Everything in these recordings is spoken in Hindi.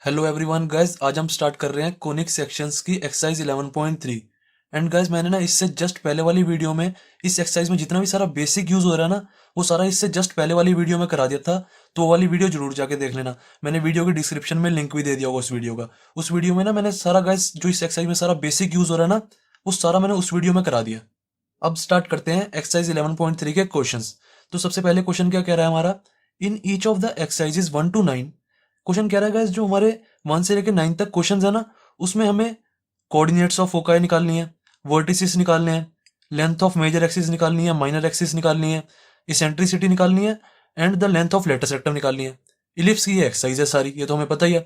हेलो एवरीवन गाइस, आज हम स्टार्ट कर रहे हैं कोनिक सेक्शंस की एक्सरसाइज 11.3। एंड गाइस, मैंने ना इससे जस्ट पहले वाली वीडियो में इस एक्सरसाइज में जितना भी सारा बेसिक यूज हो रहा है ना, वो सारा इससे जस्ट पहले वाली वीडियो में करा दिया था। तो वो वाली वीडियो जरूर जाके देख लेना। मैंने वीडियो के डिस्क्रिप्शन में लिंक भी दे दिया होगा उस वीडियो का। उस वीडियो में ना मैंने सारा गाइस जो इस एक्सरसाइज में सारा बेसिक यूज हो रहा है ना, वो सारा मैंने उस वीडियो में करा दिया। अब स्टार्ट करते हैं एक्सरसाइज 11.3 के क्वेश्चंस। तो सबसे पहले क्वेश्चन क्या कह रहा है हमारा, in each of the exercises 1 to 9। Question कह रहा है गाइस, जो हमारे 1 से लेकर 9 तक क्वेश्चन है ना, उसमें हमें कोऑर्डिनेट्स ऑफ फोकाई निकालनी है, वर्टिसेस निकालने हैं, लेंथ ऑफ मेजर एक्सिस निकालनी है, माइनर एक्सिस निकालनी है, इसेंट्रिसिटी निकालनी है, and the length of letter sector निकालनी है। इलिप्स की ये एक्सरसाइज है सारी, ये तो हमें पता ही है।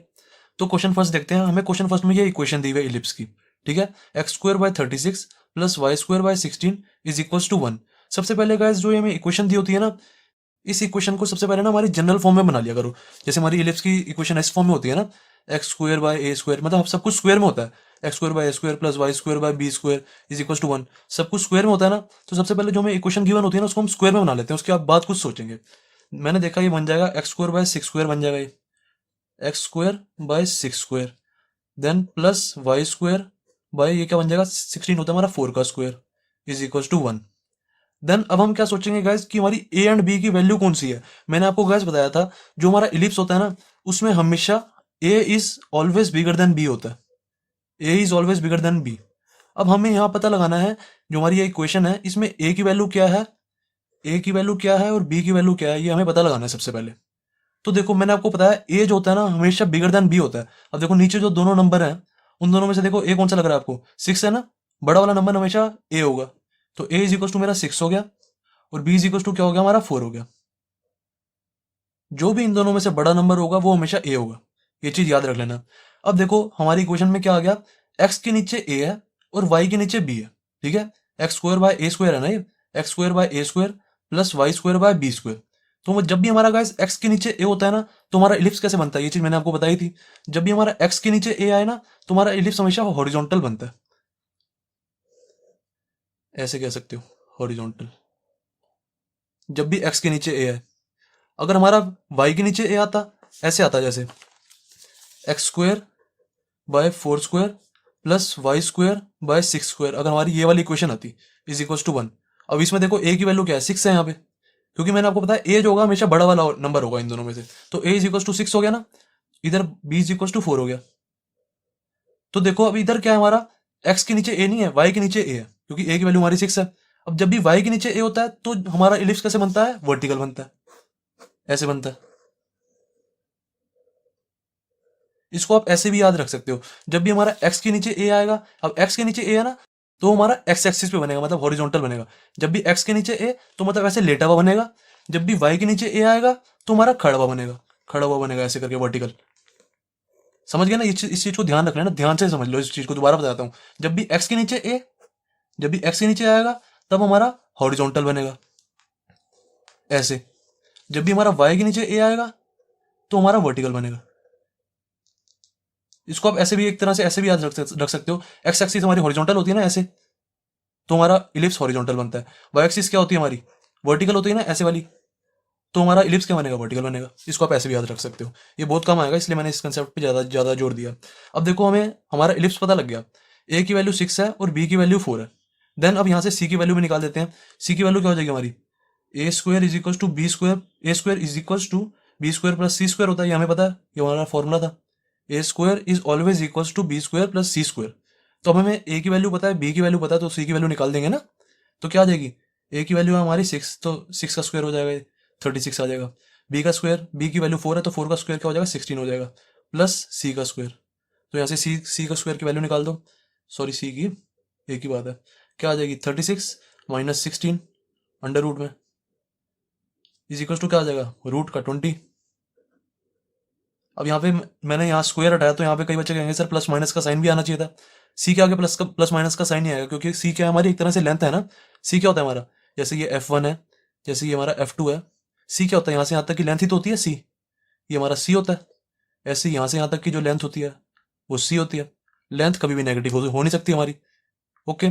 तो क्वेश्चन फर्स्ट देखते हैं। हमें क्वेश्चन फर्स्ट में ये इक्वेशन दी हुई है इलिप्स की, ठीक है। x² / 36 + y² / 16 = 1। सबसे पहले गाइस, जो ये हमें इक्वेशन दी होती है ना, इस इक्वेशन को सबसे पहले ना हमारी जनरल फॉर्म में बना लिया करो। जैसे हमारी इलिप्स की इक्वेशन इस फॉर्म में होती है ना, x² / a², मतलब सब कुछ स्क्वायर में होता है। x² / a² + y² / b² = 1। सब कुछ स्क्वायर में होता है ना। तो सबसे पहले जो हमें इक्वेशन गिवन होती है ना, उसको हम स्क्वायर में बना लेते हैं, उसके बाद कुछ सोचेंगे। मैंने देखा ये बन जाएगा x² / 6² बन जाएगा, ये x² / 6², then plus y² bye ये क्या बन जाएगा, 16 होता है हमारा 4 का स्क्वायर = 1। देन अब हम क्या सोचेंगे गाइस कि हमारी ए एंड बी की वैल्यू कौन सी है। मैंने आपको गाइस बताया था, जो हमारा इलिप्स होता है ना, उसमें हमेशा A is always bigger than B होता है। A is always bigger than B. अब हमें यहाँ पता लगाना है, जो हमारी ये इक्वेशन है, इसमें ए की वैल्यू क्या है, ए की वैल्यू क्या है और बी की वैल्यू क्या है, ये हमें पता लगाना है सबसे पहले। तो देखो, मैंने आपको बताया ए जो होता है ना, हमेशा बिगर देन बी होता है। अब देखो नीचे जो दोनों नंबर हैं, उन दोनों में से देखो ए कौन सा लग रहा है आपको, 6 है ना। बड़ा वाला नंबर हमेशा ए होगा। तो ए इज इक्वल टू मेरा 6 हो गया, और बी इज इक्वल टू क्या हो गया हमारा, 4 हो गया। जो भी इन दोनों में से बड़ा नंबर होगा वो हमेशा ए होगा। ये चीज याद रख लेना। अब देखो हमारी इक्वेशन में क्या आ गया, एक्स के नीचे ए है और वाई के नीचे बी है, ठीक है। x² / a² है ना ये, x² / a² + y² / b²। तो जब भी हमारा गाइस एक्स के नीचे ए होता है ना, तो हमारा इलिप्स कैसे बनता है, ये चीज मैंने आपको बताई थी। जब भी हमारा एक्स के नीचे ए आए ना, तो हमारा इलिप्स हमेशा हॉरिजॉन्टल बनता है। ऐसे कह सकते हो, हॉरिजॉन्टल। जब भी एक्स के नीचे ए है। अगर हमारा वाई के नीचे ए आता, ऐसे आता जैसे x² / 4² + y² / 6², अगर हमारी ये वाली इक्वेशन आती = 1। अब इसमें देखो ए की वैल्यू क्या है, 6 है यहाँ पे, क्योंकि मैंने आपको बताया ए जो होगा हमेशा बड़ा वाला नंबर होगा इन दोनों में से। तो ए = 6 हो गया ना, इधर b = 4 हो गया। तो देखो अब इधर क्या है हमारा, x के नीचे a नहीं है, y के नीचे a है, क्योंकि a की वैल्यू हमारी 6 है। अब जब भी y के नीचे a होता है, तो हमारा इलिप्स कैसे बनता है, वर्टिकल बनता है, ऐसे बनता है। इसको आप ऐसे भी याद रख सकते हो। जब भी हमारा x के नीचे a आएगा, अब x के नीचे a है ना, तो हमारा x एक्सिस पे बनेगा, मतलब हॉरिजॉन्टल बनेगा। जब भी x के नीचे a, तो मतलब ऐसे लेटा हुआ बनेगा। जब भी y के नीचे a आएगा, तो हमारा खड़ा हुआ बनेगा, खड़ा हुआ बनेगा ऐसे करके वर्टिकल। समझ गया ना, इस चीज को ध्यान रखना है ना, ध्यान से समझ लो इस चीज को। दोबारा बताता हूँ, जब भी x के नीचे a, जब भी x के नीचे आएगा, तब हमारा हॉरिजॉन्टल बनेगा ऐसे। जब भी हमारा y के नीचे a आएगा, तो हमारा वर्टिकल बनेगा। इसको आप ऐसे भी एक तरह से ऐसे भी याद रख सकते हो। एक्स एक्सिस हमारी हॉरिजॉन्टल होती है ना ऐसे, तो हमारा इलिप्स हॉरिजॉन्टल बनता है। वाई एक्सिस क्या होती है हमारी, वर्टिकल होती है ना ऐसे वाली, तो हमारा इलिप्स क्या बनेगा, वर्टिकल बनेगा। इसको आप ऐसे भी याद रख सकते हो, ये बहुत कम आएगा, इसलिए मैंने इस कंसेप्ट पे ज्यादा ज्यादा जोर दिया। अब देखो हमें हमारा इलिप्स पता लग गया, ए की वैल्यू 6 है और बी की वैल्यू 4 है। देन अब यहाँ से सी की वैल्यू भी निकाल देते हैं। सी की वैल्यू क्या हो जाएगी हमारी, a² = b², a² = b² + c² होता है, ये हमें पता है, ये हमारा फॉर्मूला था। a² = always equals to b² + c²। तो अब हमें a की वैल्यू पता है, b की वैल्यू पता है, तो c की वैल्यू निकाल देंगे ना। तो क्या आ जाएगी, a की वैल्यू है हमारी 6, तो 6 का स्क्वायर हो जाएगा, 36 आ जाएगा। b का स्क्वायर, b की वैल्यू 4 है, तो 4 का स्क्वायर क्या हो जाएगा, 16 हो जाएगा, प्लस c का स्क्वायर। तो यहाँ से c का स्क्वायर की वैल्यू निकाल दो, सॉरी c की, a की बात है, क्या आ जाएगी 36 - 16 अंडर रूट में = क्या आ जाएगा, रूट का 20। अब यहाँ पे मैंने यहाँ स्क्वायर हटाया, तो यहाँ पे कई बच्चे कहेंगे सर प्लस माइनस का साइन भी आना चाहिए था। सी के आगे प्लस माइनस का साइन नहीं आएगा, क्योंकि सी क्या है हमारी, एक तरह से लेंथ है ना। सी क्या होता है हमारा, जैसे ये F1 है, जैसे ये हमारा F2 है। सी क्या होता है, यहाँ से यहाँ तक की लेंथ ही तो होती है सी, ये हमारा सी होता है। ऐसे यहाँ से यहाँ तक की जो लेंथ होती है वो सी होती है। लेंथ कभी भी नेगेटिव हो नहीं सकती हमारी। ओके,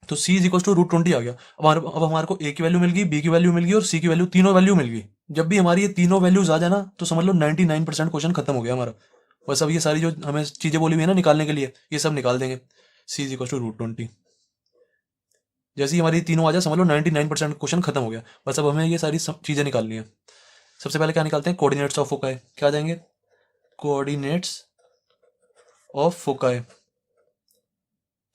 तो c = √20 आ गया। अब हमारे को a की वैल्यू मिल गई, b की वैल्यू मिल गई और c की वैल्यू, तीनों वैल्यू मिल गई। जब भी हमारी ये तीनों वैल्यूज आ जाए ना, तो समझ लो 99% क्वेश्चन खत्म हो गया हमारा। बस अब ये सारी जो हमें चीज़ें बोली हुई है ना निकालने के लिए, ये सब निकाल देंगे। सी इज इक्वल टू √20। जैसे ही हमारी तीनों आ जाए समझ लो 99% क्वेश्चन खत्म हो गया। बस अब हमें ये सारी चीज़ें निकालनी है। सबसे पहले क्या निकालते हैं, कोऑर्डिनेट्स ऑफ फोकाई। क्या आ जाएंगे, कोऑर्डिनेट्स ऑफ फोकाई।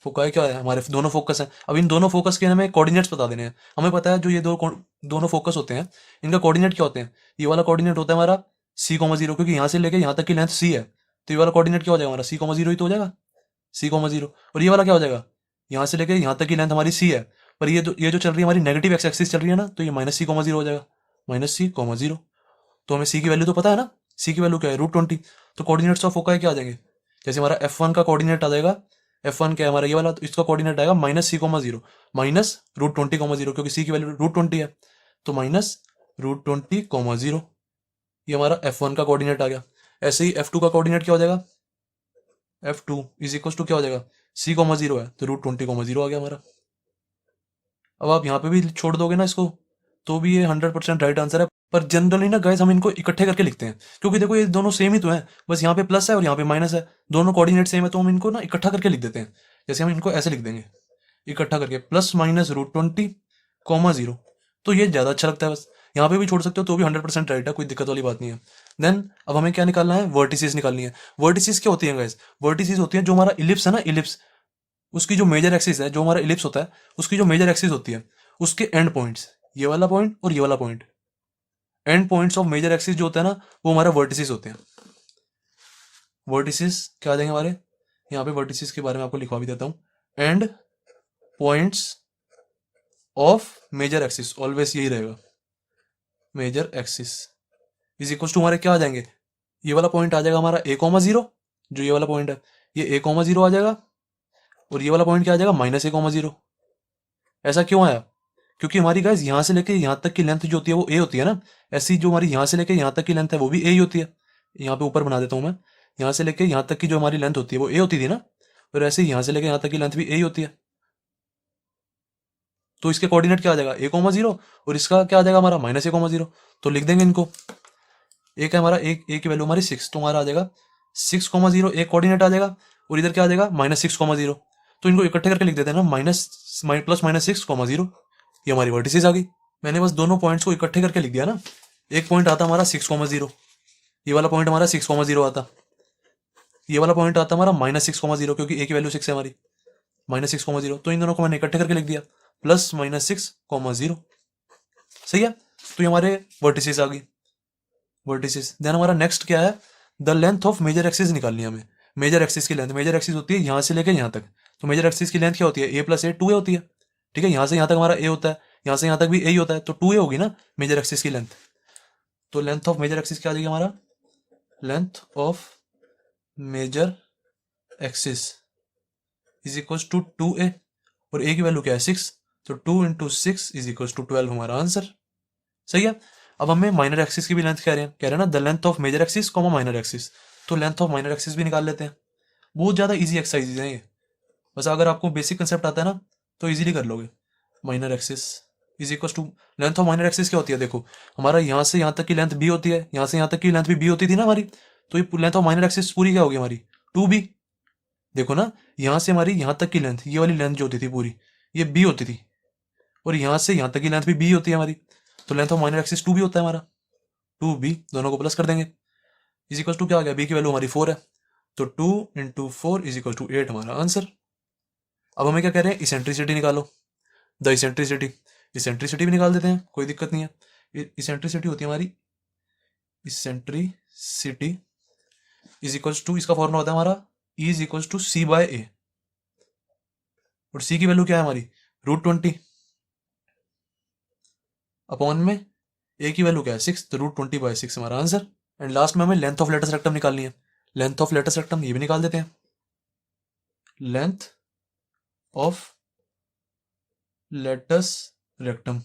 फोकाई क्या है, हमारे दोनों फोकस हैं। अब इन दोनों फोकस के हमें कोऑर्डिनेट्स बता देने हैं। हमें पता है जो ये दोनों फोकस होते हैं, इनका कोऑर्डिनेट क्या होते हैं। ये वाला कोऑर्डिनेट होता है हमारा c,0, क्योंकि यहाँ से लेके यहाँ तक की लेंथ c है, तो ये वाला कोऑर्डिनेट क्या हो जाएगा हमारा c,0 ही तो हो जाएगा, c,0। और ये वाला क्या हो जाएगा, यहाँ से लेके यहाँ तक की लेंथ हमारी c है, पर ये जो चल रही है हमारी नेगेटिव एक्स एक्सिस चल रही है ना, तो ये -c,0 हो जाएगा, -c,0। तो हमें c की वैल्यू तो पता है ना, c की वैल्यू क्या है √20। तो कोऑर्डिनेट्स ऑफ फोकाई क्या आ जाएंगे, जैसे हमारा f1 का कोऑर्डिनेट आ जाएगा, f1 क्या है हमारा ये वाला, तो इसका कोऑर्डिनेट आएगा -c,0 -√20,0, क्योंकि c की वैल्यू √20 है, तो -√20,0। ये हमारा f1 का कोऑर्डिनेट आ गया। ऐसे ही f2 का कोऑर्डिनेट क्या हो जाएगा, f2 इज इक्वल टू क्या हो जाएगा, c,0 है, तो √20,0 आ गया हमारा। अब आप यहाँ पे भी छोड़ दोगे ना इसको, तो भी ये 100% राइट आंसर है। पर जनरली ना गाइस हम इनको इकट्ठे करके लिखते हैं, क्योंकि देखो ये दोनों सेम ही तो हैं, बस यहाँ पे प्लस है और यहाँ पे माइनस है, दोनों कोऑर्डिनेट सेम है, तो हम इनको ना इकट्ठा करके लिख देते हैं। जैसे हम इनको ऐसे लिख देंगे, इकट्ठा करके +-√20,0। तो ये ज़्यादा अच्छा लगता है। बस यहाँ पे भी छोड़ सकते हो तो भी 100% राइट है, कोई दिक्कत वाली बात नहीं है। देन अब हमें क्या निकालना है, वर्टिसेस निकालनी है। वर्टिसेस क्या होती है गाइस, वर्टिसेस होती है जो हमारा इलिप्स है ना, इलिप्स, उसकी जो मेजर एक्सिस है, जो हमारा इलिप्स होता है उसकी जो मेजर एक्सिस होती है, उसके एंड पॉइंट्स, ये वाला पॉइंट और ये वाला point, end points of major axis जो होता है ना, वो हमारा वर्टिसेस होते हैं। वर्टिसेस क्या आ जाएंगे हमारे, यहाँ पे वर्टिसेस के बारे में आपको लिखवा भी देता हूँ। End points of major axis, always यही रहेगा, major axis is equal to हमारे क्या आ जाएंगे, ये वाला पॉइंट आ जाएगा हमारा a,0, जो ये वाला पॉइंट है ये a,0 आ जाएगा, और ये वाला पॉइंट क्या आ जाएगा -a,0। ऐसा क्यों आया, क्योंकि हमारी गाइस यहाँ से लेके यहाँ तक की लेंथ जो होती है वो a होती है ना, ऐसी जो हमारी यहाँ से लेके यहाँ तक की लेंथ है वो भी a ही होती है। यहाँ पे ऊपर बना देता हूँ मैं, यहाँ से लेके यहाँ तक की जो हमारी लेंथ होती है वो a होती थी ना, और ऐसे ही यहाँ से लेके यहाँ तक की लेंथ भी a ही होती है। तो इसके कोऑर्डिनेट क्या आ जाएगा a,0, और इसका क्या आ जाएगा हमारा -a,0। तो लिख देंगे इनको, एक है हमारा एक a की वैल्यू हमारी 6, तो हमारा आ जाएगा 6,0, एक कोऑर्डिनेट आ जाएगा, और इधर क्या आ जाएगा -6,0। तो इनको इकट्ठे करके लिख देते हैं ना, +-6,0। ये हमारी वर्टिसेस आ गई। मैंने बस दोनों पॉइंट्स को इकट्ठे करके लिख दिया ना। एक पॉइंट आता हमारा 6,0, ये वाला पॉइंट हमारा 6,0 आता, ये वाला पॉइंट आता हमारा -6,0, क्योंकि a की वैल्यू 6 है हमारी, -6,0। तो इन दोनों को मैंने इकट्ठे करके लिख दिया, +-6,0। सही है, तो ये हमारे वर्टिसेस आ गई, वर्टिसेस। देन हमारा नेक्स्ट क्या है, the length of major axis निकालनी है हमें। मेजर एक्सिस की लेंथ, मेजर एक्सिस होती है यहाँ से लेकर यहाँ तक, तो मेजर एक्सिस की लेंथ क्या होती है, a+a 2a होती है। ठीक है, यहाँ से यहाँ तक हमारा a होता है, यहाँ से यहाँ तक भी a ही होता है, तो 2a होगी ना मेजर एक्सिस की लेंथ। तो लेंथ ऑफ मेजर एक्सिस क्या आ जाएगी हमारा, length of major axis is equal to 2a, और a की वैल्यू क्या है 6, तो 2 × 6 इज इक्वल टू 12 हमारा आंसर। सही है। अब हमें माइनर एक्सिस की भी लेंथ कह रहे हैं ना, the length of major axis comma minor axis, तो लेंथ ऑफ माइनर एक्सिस भी निकाल लेते हैं। बहुत ज़्यादा इजी एक्सरसाइज है ये, बस अगर आपको बेसिक कंसेप्ट आता है ना तो इजीली कर लोगे। Minor axis is equal to length of minor axis क्या होती है, देखो हमारा यहाँ से यहाँ तक की लेंथ b होती है, यहाँ से यहाँ तक की लेंथ भी b होती थी ना हमारी, तो ये लेंथ ऑफ माइनर एक्सिस पूरी क्या होगी हमारी 2b। देखो ना, यहाँ से हमारी यहाँ तक की लेंथ, ये वाली लेंथ जो होती थी पूरी, ये b होती थी, और यहाँ से यहाँ तक की लेंथ भी b होती है हमारी, तो length of minor axis 2b होता है हमारा, 2b, दोनों को प्लस कर देंगे, इज इक्वल टू क्या आ गया, b की वैल्यू हमारी 4 है, तो 2 × 4 इज इक्वल टू 8 हमारा आंसर। अब हमें क्या कह रहे हैं, इसेंट्रिसिटी निकालो, द इसेंट्रिसिटी, इसेंट्रिसिटी भी निकाल देते हैं, कोई दिक्कत नहीं है। इसेंट्रिसिटी होती है हमारी, इसेंट्रिसिटी इज इक्वल टू, इसका फॉर्मूला होता है हमारा E is equal to c/a, और c की वैल्यू क्या है हमारी √20 अपॉन में a की वैल्यू क्या है 6, तो √20/6 हमारा आंसर। एंड लास्ट में हमें लेंथ ऑफ लेटस रेक्टम निकालनी है, लेंथ ऑफ लेटस रेक्टम ये भी निकाल देते हैं। Length of latus rectum,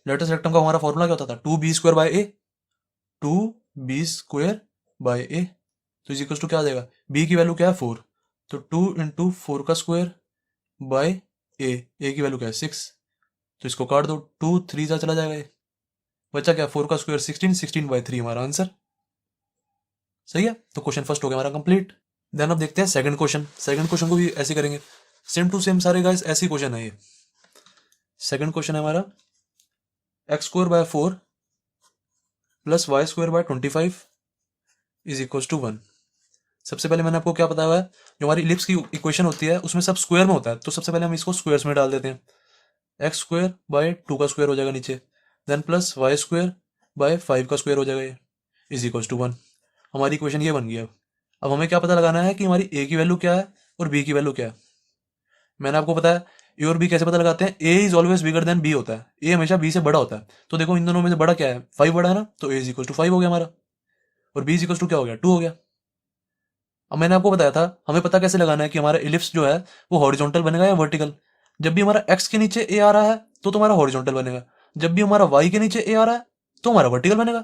latus rectum का हमारा फॉर्मूला क्या होता था, 2b² a, 2b² a, तो इज इक्वल टू क्या आ जाएगा, b की वैल्यू क्या है 4, तो 2 × 4 का स्क्वायर बाय a की वैल्यू क्या है 6, तो इसको काट दो, 2 3 सा चला जाएगा, ये बचा क्या 4 का स्क्वायर 16, 16/3 हमारा आंसर। सही है, तो क्वेश्चन फर्स्ट हो गया हमारा कंप्लीट। देन अब देखते हैं सेकंड क्वेश्चन। सेकंड क्वेश्चन को भी ऐसे करेंगे, सेम टू सेम सारे गाइस ऐसे क्वेश्चन है ये। सेकंड क्वेश्चन है हमारा x² / 4 + y² / 25 = 1। सबसे पहले मैंने आपको क्या बताया हुआ है, जो हमारी इलिप्स की इक्वेशन होती है उसमें सब स्क्वायर में होता है, तो सबसे पहले हम इसको स्क्वायर्स में डाल देते हैं। x² / 2 का स्क्वायर हो जाएगा नीचे, देन प्लस y² / 5 का स्क्वायर हो जाएगा ये, = 1। हमारी इक्वेशन ये बन गई। अब हमें क्या पता लगाना है कि हमारी a की वैल्यू क्या है और b की वैल्यू क्या है। मैंने आपको बताया ए और बी कैसे पता लगाते हैं, A is always bigger than B होता है, ए हमेशा बी से बड़ा होता है। तो देखो इन दोनों में से बड़ा क्या है, 5 बड़ा है ना, तो ए = 5 हो गया हमारा, और बी = क्या हो गया, 2 हो गया। अब मैंने आपको बताया था हमें पता कैसे लगाना है कि हमारा इलिप्स जो है वो हॉरिजॉन्टल बनेगा या वर्टिकल। जब भी हमारा एक्स के नीचे ए आ रहा है तो तुम्हारा हॉरिजॉन्टल बनेगा, जब भी हमारा वाई के नीचे ए आ रहा है तो हमारा वर्टिकल बनेगा।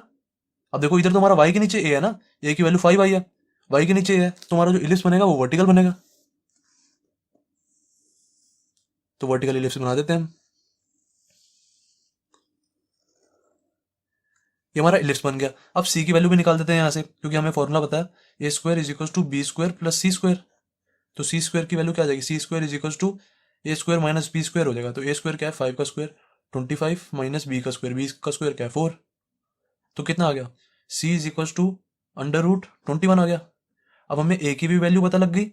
अब देखो इधर तो हमारा वाई के नीचे ए है ना, ए की वैल्यू 5 आई है, वाई के नीचे ए है, तो हमारा जो इलिप्स बनेगा वो वर्टिकल बनेगा। तो वर्टिकल इलिप्स बना देते हैं हम। ये हमारा इलिप्स बन गया। अब सी की वैल्यू भी निकाल देते हैं यहाँ से, क्योंकि हमें फॉर्मूला पता है a² = b² + c²। तो c² की वैल्यू क्या आ जाएगी, c² = a² - b² हो जाएगा। तो a² क्या है, 5 का स्क्वायर, 25 - b का स्क्वायर, b का स्क्वायर क्या है, 4। तो कितना आ गया, c = √21 आ गया। अब हमें a की भी वैल्यू पता लग गई,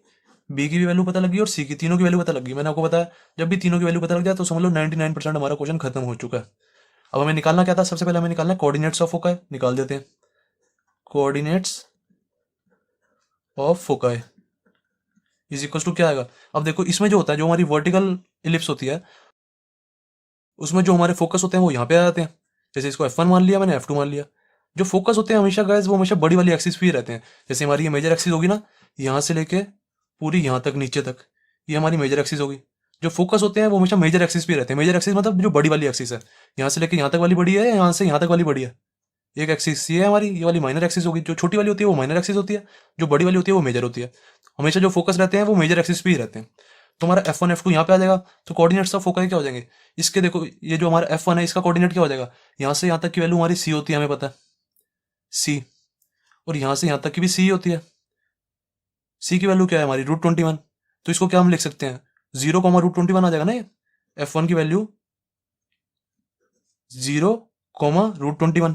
b की भी वैल्यू पता लग गई और c की, तीनों की वैल्यू पता लग गई। मैंने आपको बताया जब भी तीनों की वैल्यू पता लग जाए तो समझ लो 99% हमारा क्वेश्चन खत्म हो चुका है। अब हमें निकालना क्या था, सबसे पहले हमें निकालना है कोऑर्डिनेट्स ऑफ फोकाई। निकाल देते हैं कोऑर्डिनेट्स ऑफ फोकाई = क्या आएगा। अब देखो इसमें जो होता है, जो हमारी वर्टिकल इलिप्स होती है उसमें जो हमारे फोकस होते हैं वो यहाँ पे आ जाते हैं। जैसे इसको F1 मान लिया मैंने, F2 मान लिया। जो फोकस होते हैं हमेशा गाइस वो हमेशा बड़ी वाली एक्सिस पे ही रहते हैं। जैसे हमारी ये मेजर एक्सिस होगी ना, यहाँ से लेके पूरी यहाँ तक नीचे तक, ये हमारी मेजर एक्सिस होगी। जो फोकस होते हैं वो हमेशा मेजर एक्सिस पे ही रहते हैं। मेजर एक्सिस मतलब जो बड़ी वाली एक्सिस है, यहाँ से लेके यहाँ तक वाली बड़ी है, यहाँ से यहाँ तक वाली बड़ी है। एक एक्सिस ये है हमारी, ये वाली माइनर एक्सिस होगी। जो छोटी वाली होती है वो माइनर एक्सिस होती है, जो बड़ी वाली होती है वो मेजर होती है। हमेशा जो फोकस रहते हैं वो मेजर एक्सिस पे ही रहते हैं। तो हमारा F1 F2 यहाँ पे आ जाएगा। तो कोऑर्डिनेट्स ऑफ फोकाई क्या हो जाएंगे, इसके देखो ये जो हमारा F1 है इसका कोऑर्डिनेट क्या हो जाएगा, यहाँ से यहाँ तक की वैल्यू हमारी C होती है, हमें पता है C, और यहाँ से यहाँ तक की भी C होती है। C की वैल्यू क्या है हमारी, √21। तो इसको क्या हम लिख सकते हैं, 0, √21 आ जाएगा ना ये। F1 की वैल्यू 0, √21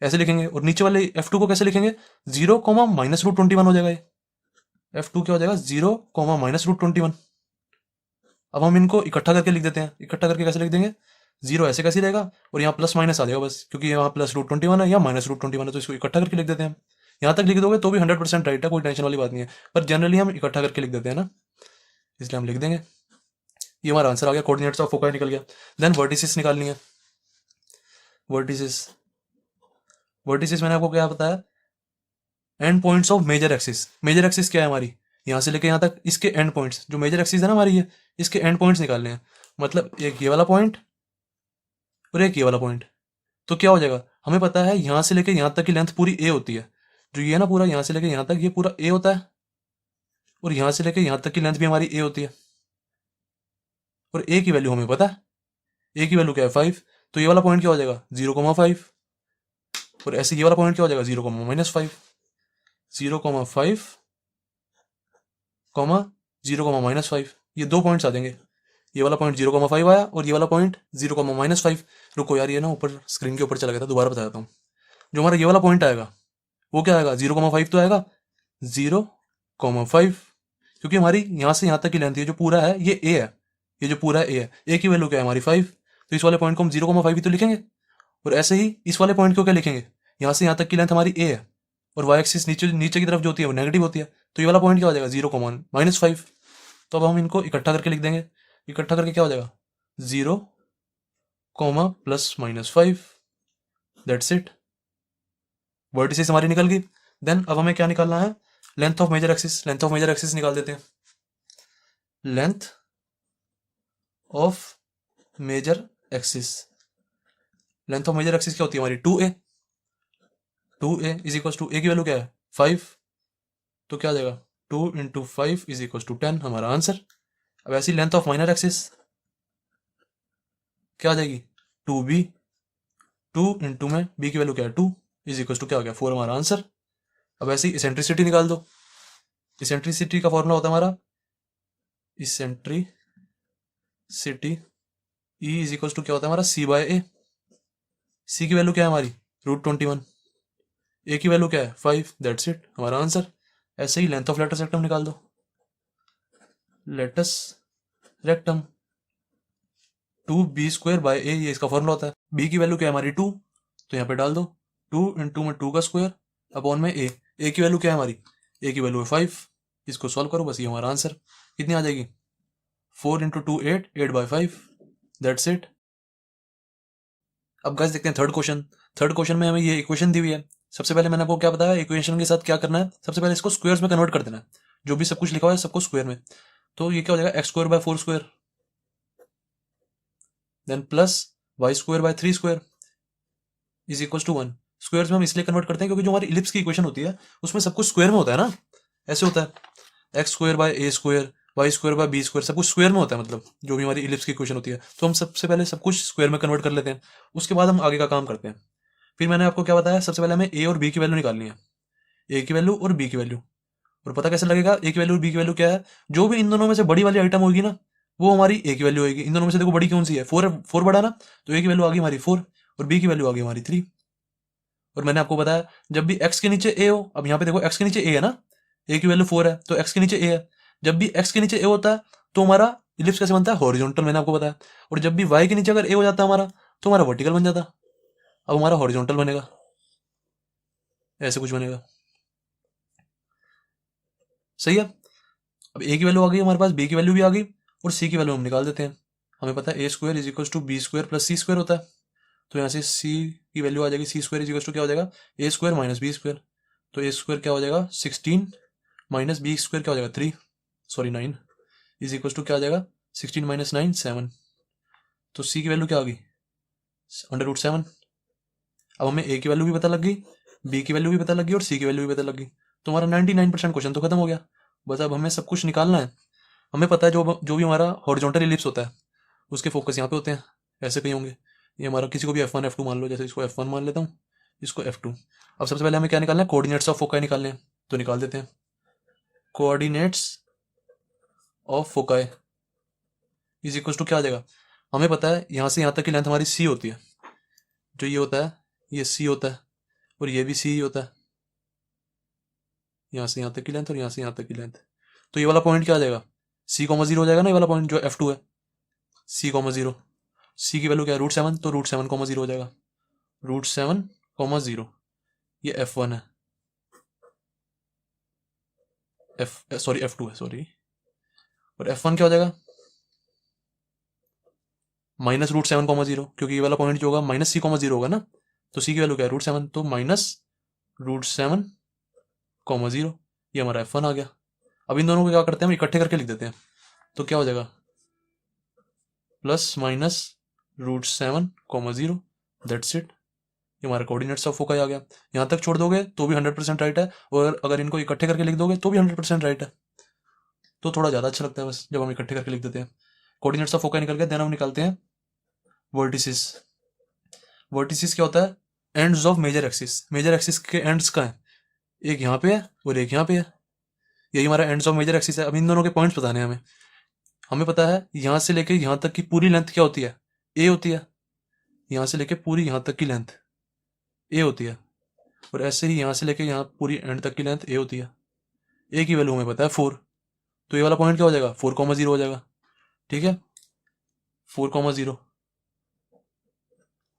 ऐसे लिखेंगे। और नीचे वाले F2 को कैसे लिखेंगे, 0, -√21 हो जाएगा ये। F2 क्या हो जाएगा, 0, -√21। अब हम इनको इकट्ठा करके लिख देते हैं। इकट्ठा करके कैसे लिख देंगे, 0 ऐसे कैसे रहेगा और यहाँ प्लस माइनस आ जाएगा बस, क्योंकि यहाँ +√21 है या -√21 है, तो इसको इकट्ठा करके लिख देते हैं हम। यहाँ तक लिख दोगे तो भी 100% राइट है, कोई टेंशन वाली बात नहीं है। पर जनरली हम इकट्ठा करके लिख देते हैं ना, इसलिए हम लिख देंगे। ये हमारा आंसर आ गया, कोऑर्डिनेट्स ऑफ फोकाई निकल गया। देन वर्टिसेस निकालनी है। वर्टिसेस, वर्टिसेस मैंने आपको क्या बताया, end points of major axis. Major axis क्या है हमारी, यहाँ से लेके यहाँ तक, इसके एंड पॉइंट्स, जो मेजर एक्सिस है ना हमारी ये, इसके एंड पॉइंट्स निकालने हैं। मतलब एक ये वाला पॉइंट और एक ये वाला पॉइंट। तो क्या हो जाएगा, हमें पता है यहाँ से लेके यहाँ तक की लेंथ पूरी ए होती है। जो ये ना पूरा यहाँ से लेके यहाँ तक ये पूरा ए होता है, और यहाँ से लेके यहाँ तक की लेंथ भी हमारी ए होती है। और ए की वैल्यू हमें पता है, ए की वैल्यू क्या है, 5। तो ये वाला पॉइंट क्या हो जाएगा, 0,5। और ऐसे ये वाला पॉइंट क्या हो जाएगा, 0,-5। 0,5, 0,-5, ये दो पॉइंट्स आ जाएंगे। ये वाला पॉइंट 0,5 आया और ये वाला पॉइंट 0,-5। रुको यार, ये ना ऊपर स्क्रीन के ऊपर चला गया था, दोबारा बता देता हूँ। जो हमारा ये वाला पॉइंट आएगा वो क्या आएगा, 0,5 तो आएगा, 0,5, क्योंकि हमारी यहाँ से यहाँ तक की लेंथ है, जो पूरा है ये ए है, ये जो पूरा ए है, ए की वैल्यू क्या है हमारी 5। तो इस वाले पॉइंट को हम 0,5 ही तो लिखेंगे। और ऐसे ही इस वाले पॉइंट को क्या लिखेंगे, यहाँ से यहाँ तक की लेंथ हमारी ए है, और वाई एक्सिस नीचे नीचे की तरफ जो होती है वो नेगेटिव होती है। तो ये वाला पॉइंट क्या हो जाएगा, 0,-5। तो अब हम इनको इकट्ठा करके लिख देंगे। इकट्ठा करके क्या हो जाएगा, 0, +-5। दैट्स इट, वर्टिसेस हमारी निकल गई। देन अब हमें क्या निकालना है, length of major axis. Length of major axis निकाल देते हैं। Length of major axis, length of major axis क्या होती है हमारी, 2a। 2a = a की वैल्यू क्या है, 5। तो क्या आ जाएगा, 2 × 5 = 10, हमारा आंसर। अब ऐसी लेंथ ऑफ माइनर एक्सिस क्या आ जाएगी, 2b। 2 × में b की वैल्यू क्या है, 2, इज इक्वल टू क्या हो गया 4 हमारा आंसर। अब ऐसे ही इसेंट्रिसिटी निकाल दो। इसेंट्रिसिटी का फॉर्मूला होता है हमारा eccentricity E is equal to क्या होता है हमारा सी बाय ए। सी की वैल्यू क्या है हमारी √21, ए की वैल्यू क्या है 5, दैट्स इट हमारा आंसर। ऐसे ही लेंथ ऑफ लेटस रेक्टम निकाल दो। लेटस रेक्टम 2b² बाय ए, ये इसका फॉर्मूला होता है। बी की वैल्यू क्या है हमारी 2, तो यहाँ पे डाल दो 2 इंटू में 2 का स्क्वायर अपॉन में ए। ए की वैल्यू क्या है हमारी, ए की वैल्यू है 5। इसको सॉल्व करो, बस ये हमारा आंसर कितनी आ जाएगी 4 इंटू 2 8, 8/5, दैट्स इट। अब गाइस देखते हैं थर्ड क्वेश्चन। थर्ड क्वेश्चन में हमें ये इक्वेशन दी हुई है। सबसे पहले मैंने आपको क्या बताया इक्वेशन के साथ क्या करना है, सबसे पहले इसको स्क्वायर्स में कन्वर्ट कर देना है। जो भी सब कुछ लिखा हुआ है सबको स्क्वायर में। तो ये क्या हो जाएगा x² by 4² then plus y² by 3² is equal to 1। Squares में हम इसलिए कन्वर्ट करते हैं क्योंकि जो हमारी इलिप्स की इक्वेशन होती है उसमें सब कुछ स्क्वायर में होता है ना, ऐसे होता है x² bye a², y² bye b² सब कुछ स्क्वायर में होता है, मतलब जो भी हमारी इलिप्स की इक्वेशन होती है। तो हम सबसे पहले सब कुछ स्क्वायर में कन्वर्ट कर लेते हैं, उसके बाद हम आगे का काम करते हैं। फिर मैंने आपको क्या बताया, सबसे पहले हमें ए और बी की वैल्यू निकालनी है, ए की वैल्यू और बी की वैल्यू। और पता कैसे लगेगा ए की वैल्यू और बी की वैल्यू क्या है, जो भी इन दोनों में से बड़ी वाली आइटम होगी ना वो हमारी ए की वैल्यू होगी। इन दोनों में से देखो बड़ी कौन सी है, 4 बड़ा ना, तो ए की वैल्यू आ गई हमारी 4 और बी की वैल्यू आ गई हमारी 3। और मैंने आपको बताया जब भी x के नीचे a हो, अब यहाँ पे देखो x के नीचे a है ना, a की वैल्यू 4 है तो x के नीचे a है। जब भी x के नीचे a होता है तो हमारा इलिप्स कैसे बनता है हॉरिजॉन्टल, मैंने आपको बताया। और जब भी y के नीचे अगर a हो जाता है हमारा तो हमारा वर्टिकल बन जाता, अब हमारा हॉरिजॉन्टल बनेगा, ऐसे कुछ बनेगा। सही है। अब a की वैल्यू आ गई हमारे पास, b की वैल्यू भी आ गई और c की वैल्यू हम निकाल देते हैं। हमें पता है a² is equal to b² plus c² होता है, तो यहाँ से c की वैल्यू आ जाएगी c² इज इक्वल टू क्या हो जाएगा a² माइनस b²। तो a² क्या हो जाएगा 16 माइनस b² क्या हो जाएगा 3, सॉरी 9 इज इक्वल टू क्या आ जाएगा 16 माइनस 9 7। तो c की वैल्यू क्या आ गई √7। अब हमें a की वैल्यू भी पता लग गई, b की वैल्यू भी पता लग गई और c की वैल्यू भी पता लग गई। तो हमारा 99% क्वेश्चन तो खत्म हो गया। बस अब हमें सब कुछ निकालना है। हमें पता है जो भी हमारा हॉरिजॉन्टल इलिप्स होता है उसके फोकस यहाँ पे होते हैं, ऐसे कहीं होंगे। ये हमारा किसी को भी F1 F2 मान लो, जैसे इसको F1 मान लेता हूँ, इसको F2। अब सबसे पहले हमें क्या निकालना है, कोऑर्डिनेट्स ऑफ फोकाई निकालने हैं, तो निकाल देते हैं। Coordinates of foci is equal to क्या आ जाएगा, हमें पता है यहाँ से यहाँ तक की लेंथ हमारी c होती है, जो ये होता है ये c होता है और ये भी c ही होता है, यहाँ से यहाँ तक की लेंथ और यहाँ से यहाँ तक की लेंथ। तो ये वाला पॉइंट क्या आ जाएगा c,0 हो जाएगा ना, ये वाला पॉइंट जो F2 है c,0। c की वैल्यू क्या है √7, तो √7,0 हो जाएगा, √7,0। ये F1 है, F2 है सॉरी। और F1 क्या हो जाएगा माइनस √7,0, क्योंकि ये वाला पॉइंट जो होगा माइनस c,0 होगा ना, तो c की वैल्यू क्या है √7, तो माइनस √7,0। ये हमारा F1 आ गया। अब इन दोनों को क्या करते हैं हम इकट्ठे करके लिख देते हैं, तो क्या हो जाएगा प्लस माइनस √7,0, दैट्स इट। ये हमारा कोऑर्डिनेट्स ऑफ फोकाई आ गया। यहाँ तक छोड़ दोगे तो भी 100% राइट है, और अगर इनको इकट्ठे करके लिख दोगे तो भी 100% राइट है। तो थोड़ा ज़्यादा अच्छा लगता है बस जब हम इकट्ठे करके लिख देते हैं। कोऑर्डिनेट्स ऑफ फोकाई निकल गया, देन हम निकालते हैं वर्टिसिस। वर्टिसिस क्या होता है ends of major axis. Major axis के एंड्स का है, एक यहाँ पे है और एक यहाँ पे है, यही हमारा एंड्स ऑफ मेजर एक्सिस है। अब इन दोनों के पॉइंट्स बताने हैं हमें। हमें पता है यहाँ से लेके यहाँ तक की पूरी लेंथ क्या होती है ए होती है, यहाँ से लेके पूरी यहाँ तक की लेंथ ए होती है, और ऐसे ही यहाँ से लेके यहाँ पूरी एंड तक की लेंथ ए होती है। ए की वैल्यू हमें पता है 4, तो ये वाला पॉइंट क्या हो जाएगा 4,0 हो जाएगा, ठीक है 4,0।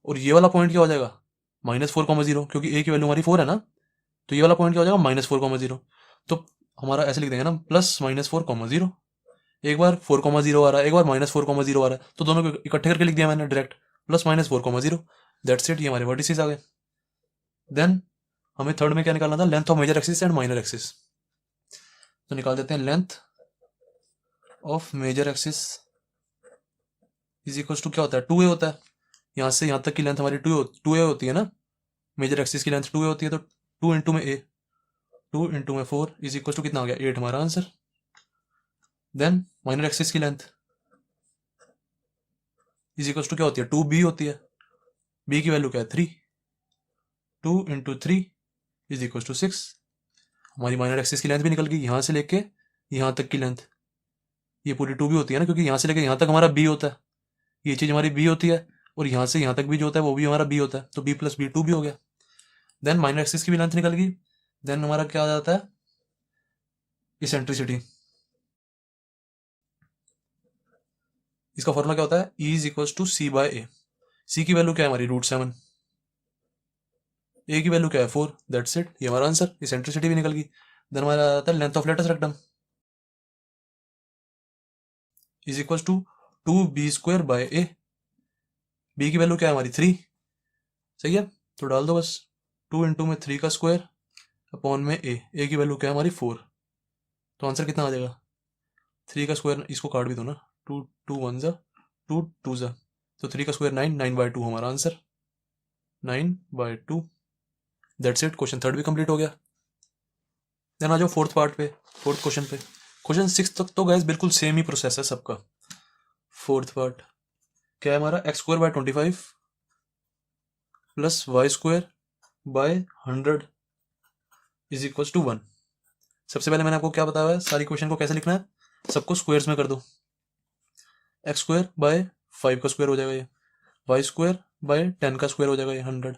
और ये वाला पॉइंट क्या हो जाएगा -4,0, क्योंकि ए की वैल्यू हमारी 4 है ना, तो ये वाला पॉइंट क्या हो जाएगा -4,0। तो हमारा ऐसे लिख देंगे ना प्लस -4,0। एक बार 4,0 आ रहा है, एक बार -4,0 आ रहा है, तो दोनों को इकट्ठे करके लिख दिया मैंने डायरेक्ट, प्लस -4,0, दैट्स इट। ये हमारे वर्टिसेस आ गए। देन हमें थर्ड में क्या निकालना था, length of major axis and minor axis. तो निकाल देते हैं length of major axis is equal to क्या होता है 2a होता है। यहाँ से यहाँ तक की लेंथ हमारी 2a होती है ना, मेजर एक्सिस की लेंथ 2a होती है, तो 2 इंटू में a, 2 इंटू में 4 इज इक्वल टू कितना हो गया 8 हमारा आंसर। देन माइनर एक्सिस की लेंथ इज इक्वल टू क्या होती है 2b होती है, b की वैल्यू क्या है 3, 2 इंटू 3 इज इक्वल टू 6। हमारी माइनर एक्सिस की लेंथ भी निकल गई, यहाँ से लेके यहाँ तक की लेंथ, ये पूरी 2 भी होती है ना, क्योंकि यहाँ से लेके यहाँ तक हमारा b होता है, ये चीज़ हमारी b होती है, और यहाँ से यहाँ तक भी जो होता है वो भी हमारा b होता है, तो b प्लस b 2 भी हो गया। देन माइनर एक्सिस की भी लेंथ निकल गई। देन हमारा क्या आ जाता है, इसेंट्रिसिटी। इसका फॉर्मूला क्या होता है, E is equal to C by A. C की वैल्यू क्या है हमारी √7, ए की वैल्यू क्या है 4, दैट्स इट, ये हमारा आंसर। इसेंट्रिसिटी भी निकल गई। देन हमारा आता है length of latus rectum is equal to 2b² by a. B की वैल्यू क्या है हमारी 3, सही है, तो डाल दो बस 2 इंटू में 3 का स्क्वायर अपॉन में ए की वैल्यू क्या है हमारी 4, तो आंसर कितना आ जाएगा, 3 का स्क्वायर, इसको काट भी दो ना, 2 2 1 जा 2 2 जा, तो 3 का स्क्वायर 9, 9/2 हमारा answer, 9/2। That's it, question third भी कंप्लीट हो गया। देन आ जाओ फोर्थ पार्ट पे, फोर्थ क्वेश्चन पे। क्वेश्चन 6 तक तो गाइस बिल्कुल सेम ही प्रोसेस है सबका। फोर्थ पार्ट क्या है हमारा, x²/25 plus y² by 100 is equal to 1। सबसे पहले मैंने आपको क्या बताया है, सारी क्वेश्चन को कैसे लिखना है, सबको स्क्वायर्स में कर दो। x²/5 का स्क्वायर हो जाएगा ये, y²/10 का स्क्वायर हो जाएगा ये, 100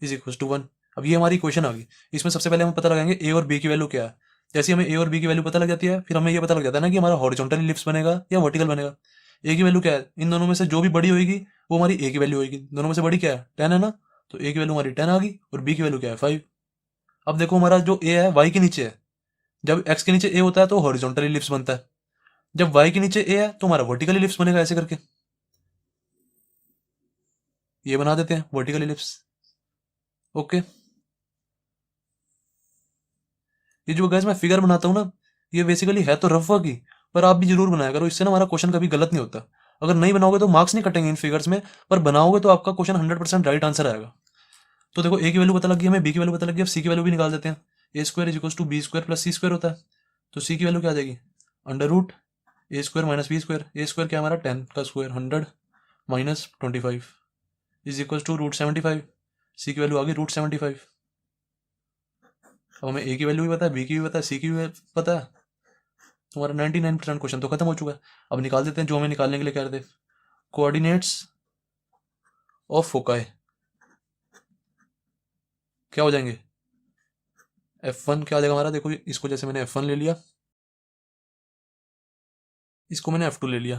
इज इक्वल टू 1। अब ये हमारी इक्वेशन आ गई। इसमें सबसे पहले हम पता लगाएंगे ए और बी की वैल्यू क्या है। जैसे हमें ए और बी की वैल्यू पता लग जाती है, फिर हमें ये पता लग जाता है ना कि हमारा हॉरिजॉन्टल इलिप्स बनेगा या वर्टिकल बनेगा। ए की वैल्यू क्या है, इन दोनों में से जो भी बड़ी होगी वो हमारी ए की वैल्यू होगी। दोनों में से बड़ी क्या है, 10 है ना, तो ए की वैल्यू हमारी 10 आ गई, और बी की वैल्यू क्या है 5। अब देखो हमारा जो ए है वाई के नीचे है, जब एक्स के नीचे ए होता है तो हॉरिजॉन्टल इलिप्स बनता है, जब वाई के नीचे ए है तो हमारा वर्टिकल इलिप्स बनेगा। ऐसे करके ये बना देते हैं वर्टिकल इलिप्स। ओके, ये जो गैस मैं फिगर बनाता हूँ ना, ये बेसिकली है तो रफ वर्क ही, पर आप भी जरूर बनाया करो, इससे ना हमारा क्वेश्चन कभी गलत नहीं होता। अगर नहीं बनाओगे तो मार्क्स नहीं कटेंगे इन फिगर्स में, पर बनाओगे तो आपका क्वेश्चन 100% राइट आंसर आएगा। तो देखो ए की वैल्यू पता लग गई हमें, बी की वैल्यू पता लग गई, अब सी की वैल्यू भी निकाल देते हैं। a² is equal to b² plus c² होता है, तो सी की वैल्यू क्या आ जाएगी, √a² माइनस b²। a² क्या है हमारा 10 का square, 100 minus 25 is equal to √75। C की वैल्यू आ गई √75। अब हमें ए की वैल्यू भी पता है, बी की भी पता है, सी की भी पता है, तुम्हारा 99% क्वेश्चन तो खत्म हो चुका है। अब निकाल देते हैं जो हमें निकालने के लिए कह रहे थे, कोऑर्डिनेट्स ऑफ फोकाई क्या हो जाएंगे, F1 क्या आ जाएगा हमारा, देखो इसको जैसे मैंने F1 ले लिया, इसको मैंने F2 ले लिया,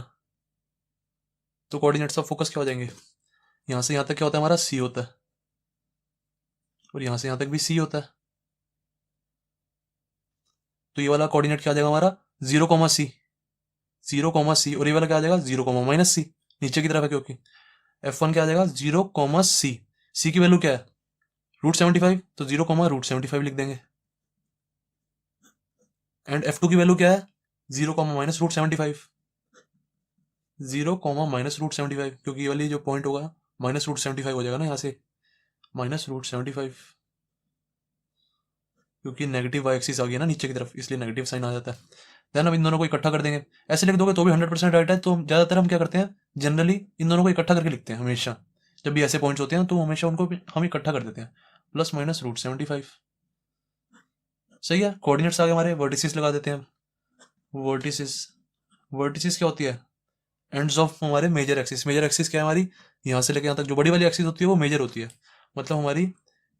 तो कोऑर्डिनेट्स ऑफ फोकस क्या हो जाएंगे, यहाँ से यहाँ तक क्या होता है हमारा C होता है, और यहाँ से यहाँ तक भी C होता है, तो ये वाला कोऑर्डिनेट क्या आ जाएगा हमारा 0, C, और ये वाला क्या आ जाएगा 0, -C, नीचे की तरफ है क्योंकि। F1 क्या आ जाएगा 0, C की वैल्यू क्या है √75, तो 0, √75 लिख देंगे। एंड F2 की वैल्यू क्या है 0, -√75, 0, -√75, क्योंकि ये वाली जो पॉइंट होगा -√75 हो जाएगा ना यहाँ से, -√75, क्योंकि नेगेटिव वाई एक्सिस आ गया ना नीचे की तरफ, इसलिए नेगेटिव साइन आ जाता है। देन अब इन दोनों को इकट्ठा कर देंगे, ऐसे लिख दोगे तो भी 100% राइट है। तो ज़्यादातर हम क्या करते हैं, जनरली इन दोनों को इकट्ठा करके लिखते हैं हमेशा, जब भी ऐसे पॉइंट्स होते हैं तो हमेशा उनको हम इकट्ठा कर देते हैं, प्लस माइनस √75। सही है, कोऑर्डिनेट्स आ गए हमारे, वर्टिसेस लगा देते हैं। वर्टिसेस, वर्टिसेस क्या होती है, एंड्स ऑफ हमारे मेजर एक्सिस। मेजर एक्सिस क्या है हमारी, यहाँ से लेके यहाँ तक जो बड़ी वाली एक्सिस होती है वो मेजर होती है, मतलब हमारी